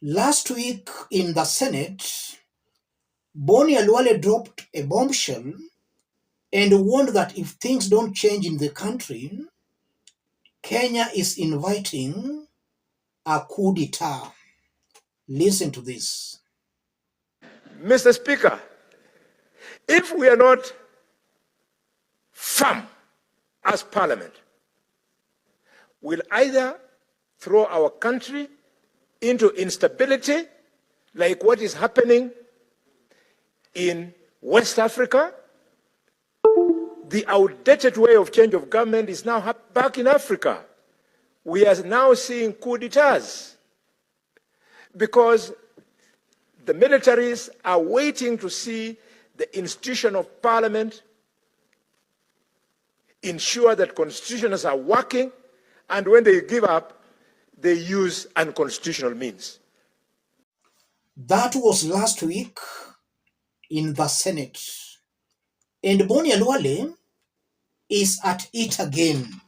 Last week in the Senate, Bonny dropped a bombshell and warned that if things don't change in the country, Kenya is inviting a coup d'etat. Listen to this. Mr. Speaker, if we are not firm as Parliament, we'll either throw our country into instability, like what is happening in West Africa. The outdated way of change of government is now back in Africa. We are now seeing coup d'etats because the militaries are waiting to see the institution of Parliament ensure that constitutions are working, and when they give up, they use unconstitutional means. That was last week in the Senate. And Bonny is at it again.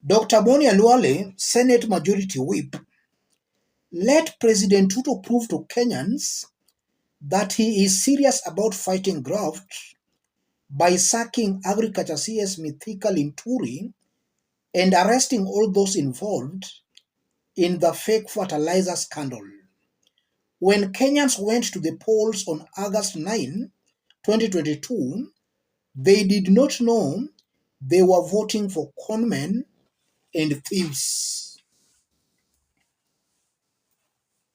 Dr. Bonny, Senate Majority Whip, let President Ruto prove to Kenyans that he is serious about fighting graft by sacking Agriculture CS Mithika Linturi and arresting all those involved in the fake fertilizer scandal. When Kenyans went to the polls on August 9, 2022, they did not know they were voting for conmen and thieves.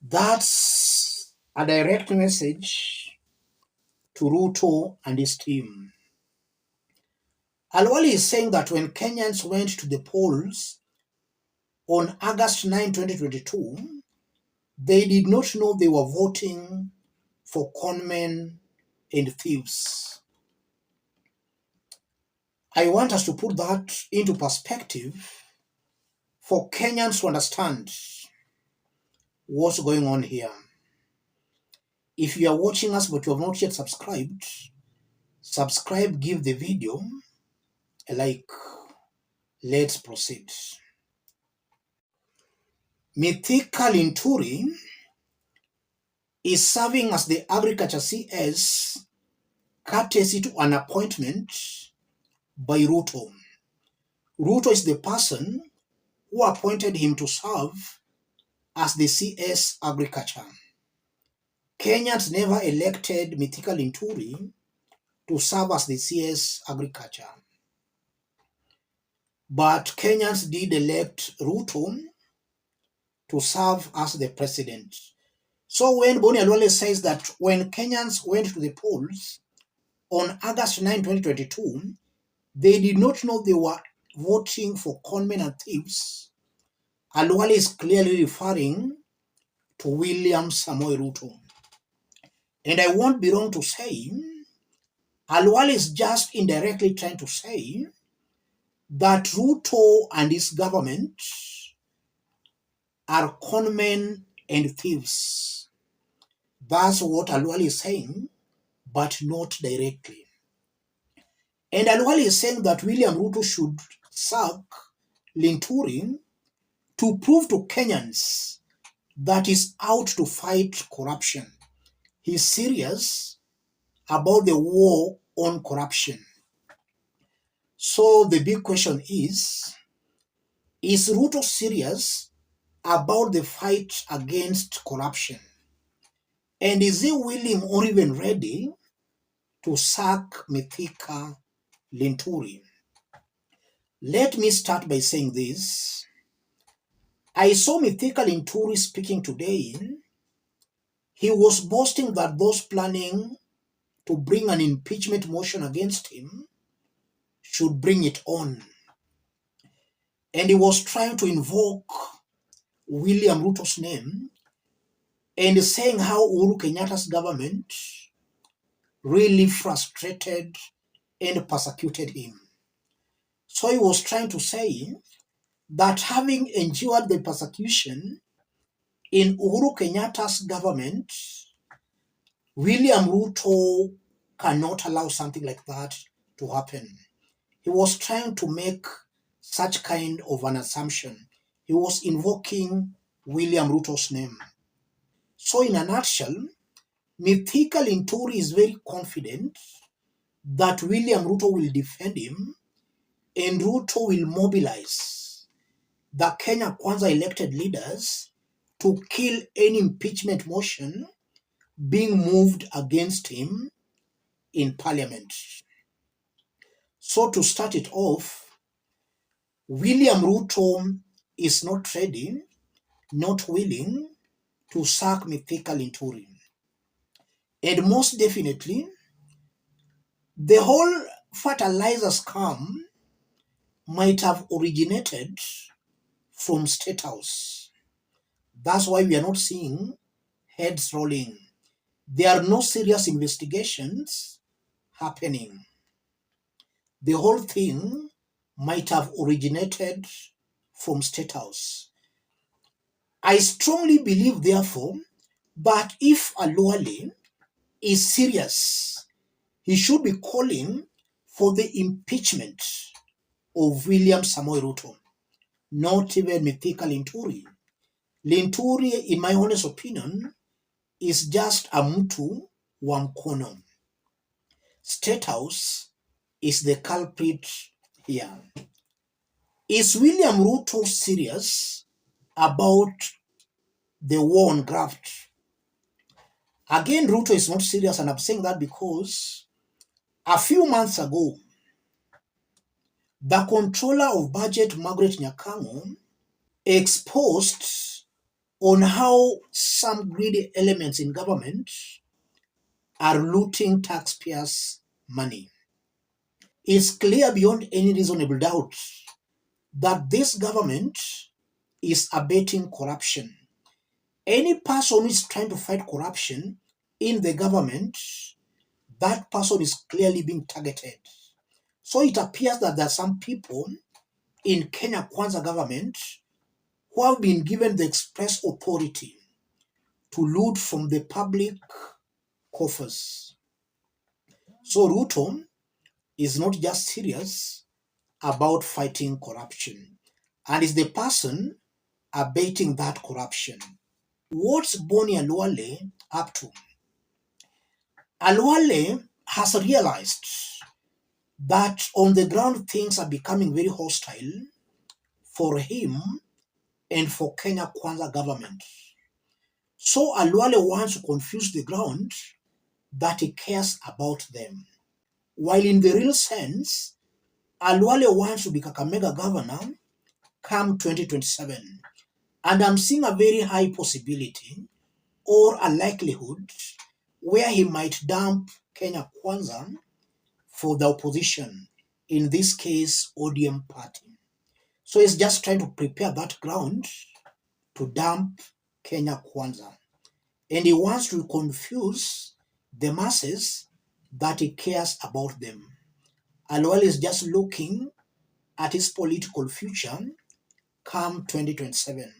That's a direct message to Ruto and his team. Khalwale is saying that when Kenyans went to the polls on August 9, 2022, they did not know they were voting for conmen and thieves. I want us to put that into perspective for Kenyans to understand what's going on here. If you are watching us but you have not yet subscribed, subscribe, give the video a like. Let's proceed. Mithika Linturi is serving as the Agriculture CS courtesy to an appointment by Ruto. Ruto is the person who appointed him to serve as the CS Agriculture. Kenyans never elected Mithika Linturi to serve as the CS Agriculture. But Kenyans did elect Ruto to serve as the president. So when Bonny says that when Kenyans went to the polls on August 9, 2022, they did not know they were voting for conmen and thieves, Khalwale is clearly referring to William Samoei Ruto. And I won't be wrong to say, Khalwale is just indirectly trying to say that Ruto and his government are conmen and thieves. That's what Khalwale is saying, but not directly. And Khalwale is saying that William Ruto should sack Linturi to prove to Kenyans that he's out to fight corruption. He's serious about the war on corruption. So the big question is Ruto serious about the fight against corruption? And is he willing or even ready to sack Mithika Linturi? Let me start by saying this. I saw Mithika Linturi speaking today. He was boasting that those planning to bring an impeachment motion against him should bring it on. And he was trying to invoke William Ruto's name and saying how Uhuru Kenyatta's government really frustrated and persecuted him. So he was trying to say that having endured the persecution in Uhuru Kenyatta's government, William Ruto cannot allow something like that to happen. He was trying to make such kind of an assumption. He was invoking William Ruto's name. So in a nutshell, Mithika Linturi is very confident that William Ruto will defend him and Ruto will mobilize the Kenya Kwanza elected leaders to kill any impeachment motion being moved against him in parliament. So to start it off, William Ruto is not ready, not willing to sack Mithika Linturi. And most definitely, the whole fertilizer scam might have originated from State House. That's why we are not seeing heads rolling. There are no serious investigations happening. The whole thing might have originated from State House. I strongly believe, therefore, that if Khalwale is serious, he should be calling for the impeachment of William Samoei Ruto, not even Mithika Linturi. Linturi, in my honest opinion, is just a mtu wa mkono. State House is the culprit here. Is William Ruto serious about the war on graft? Again, Ruto is not serious, and I'm saying that because a few months ago, the controller of budget, Margaret Nyakango, exposed on how some greedy elements in government are looting taxpayers' money. It's clear beyond any reasonable doubt that this government is abating corruption. Any person who is trying to fight corruption in the government, that person is clearly being targeted. So it appears that there are some people in Kenya Kwanza government who have been given the express authority to loot from the public coffers. So Ruto is not just serious about fighting corruption, and is the person abating that corruption. What's Bonny Khalwale up to? Khalwale has realized that on the ground things are becoming very hostile for him and for Kenya Kwanza government. So Khalwale wants to confuse the ground that he cares about them. While in the real sense, Khalwale wants to be Kakamega governor come 2027. And I'm seeing a very high possibility or a likelihood where he might dump Kenya Kwanza for the opposition, in this case, ODM party. So he's just trying to prepare that ground to dump Kenya Kwanza. And he wants to confuse the masses that he cares about them. Khalwale is just looking at his political future come 2027.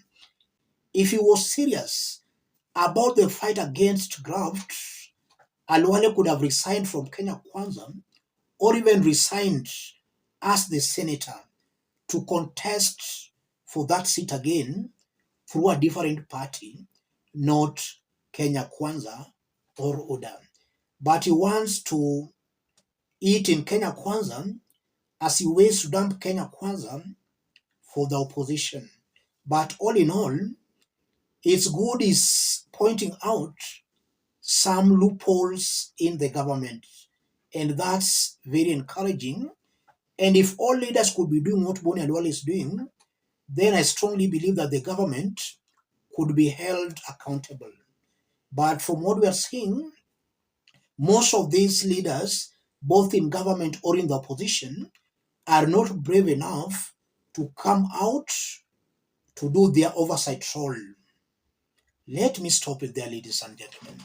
If he was serious about the fight against graft, Khalwale could have resigned from Kenya Kwanza or even resigned as the senator to contest for that seat again through a different party, not Kenya Kwanza or ODA. But he wants to eat in Kenya Kwanza as he waits to dump Kenya Kwanza for the opposition. But all in all, it's good is pointing out some loopholes in the government, and that's very encouraging. And if all leaders could be doing what Bonny Khalwale is doing, then I strongly believe that the government could be held accountable. But from what we are seeing, most of these leaders, both in government or in the opposition, are not brave enough to come out to do their oversight role. Let me stop it there, ladies and gentlemen.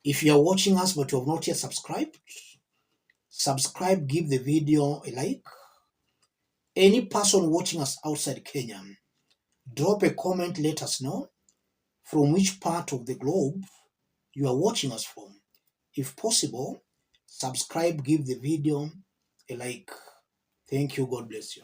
If you are watching us but you have not yet subscribed, subscribe, give the video a like. Any person watching us outside Kenya, drop a comment, let us know from which part of the globe you are watching us from. If possible, subscribe, give the video a like. Thank you. God bless you.